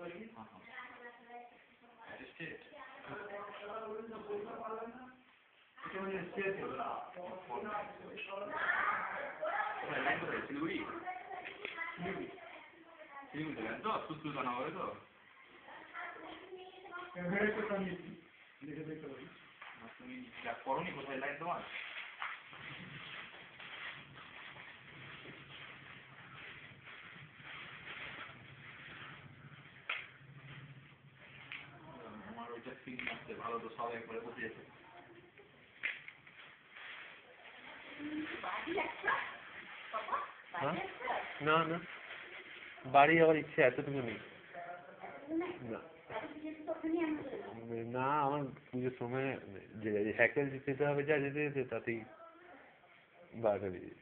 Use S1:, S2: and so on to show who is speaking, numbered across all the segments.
S1: তুমি যা করনি কোথায় লাইন তোমার আমার ওইটা ফিল আসছে ভালো তো সব একবারে বসিয়েছে
S2: না না বাড়ি যাওয়ার ইচ্ছে এতটুকু নেই না আমার পুজোর সময় যে হ্যাকেল যেতে হবে যা যেতে যেতে তাতেই 12টা বেজে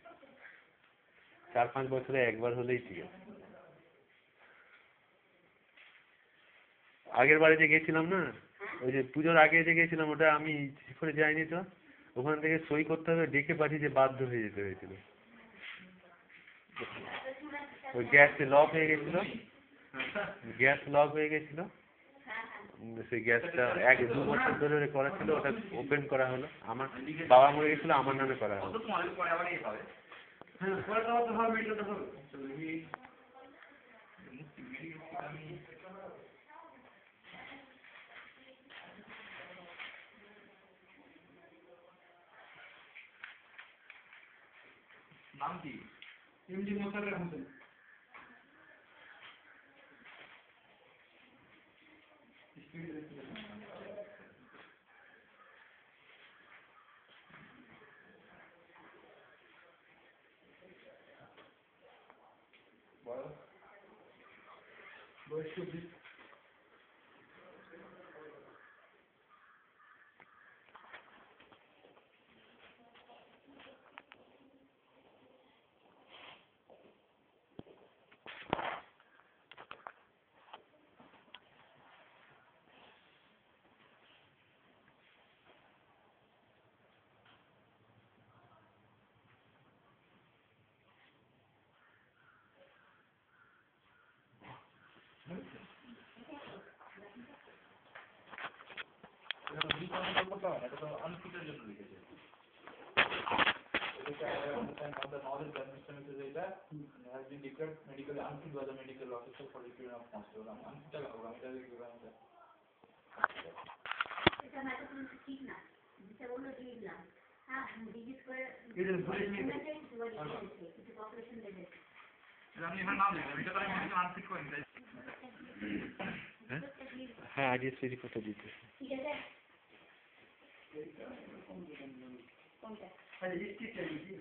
S2: 4-5 বছরে একবার হলেই ঠিক আছে আগের বারে যে গেছিলাম না ওই যে পুজোর আগে যে গেছিলাম ওটা আমি ইচ্ছে করে যাইনি তো ওখান থেকে সই করতে হবে ডেকে পাঠিয়ে বাধ্য হয়ে যেতে হয়েছিল ওই গ্যাস লক হয়ে গেছিল সেই গ্যাসটা 1-2 বছর ধরে করা ছিল ওটা ওপেন করা হলো আমার বাবা মরে গেছিল আমার নামে করা হলো
S1: নাম কি
S3: এমডি মোশাররফ হোসেন বয়স 20
S1: এটা তো আনফিটের জন্য লিখেছে the knowledge that Mr. Mrs. Zeta has been declared medically unfit by the medical officer for the treatment of constable. Unfit होगा मेरा भी होगा ऐसा।
S4: ऐसा मैं तो कुछ ठीक ना जिसे वो लोग ठीक ना हाँ डिजिट पर
S3: ये जो पुलिस में
S4: किसी पॉपुलेशन ले लेते
S1: हम यहाँ नाम लेंगे बेटा तो हम अनफिट को इंग्लिश
S2: हाँ आज इस सीरी फोटो दीजिए
S4: ठीक है कौन सा
S3: अरे इसकी चाहिए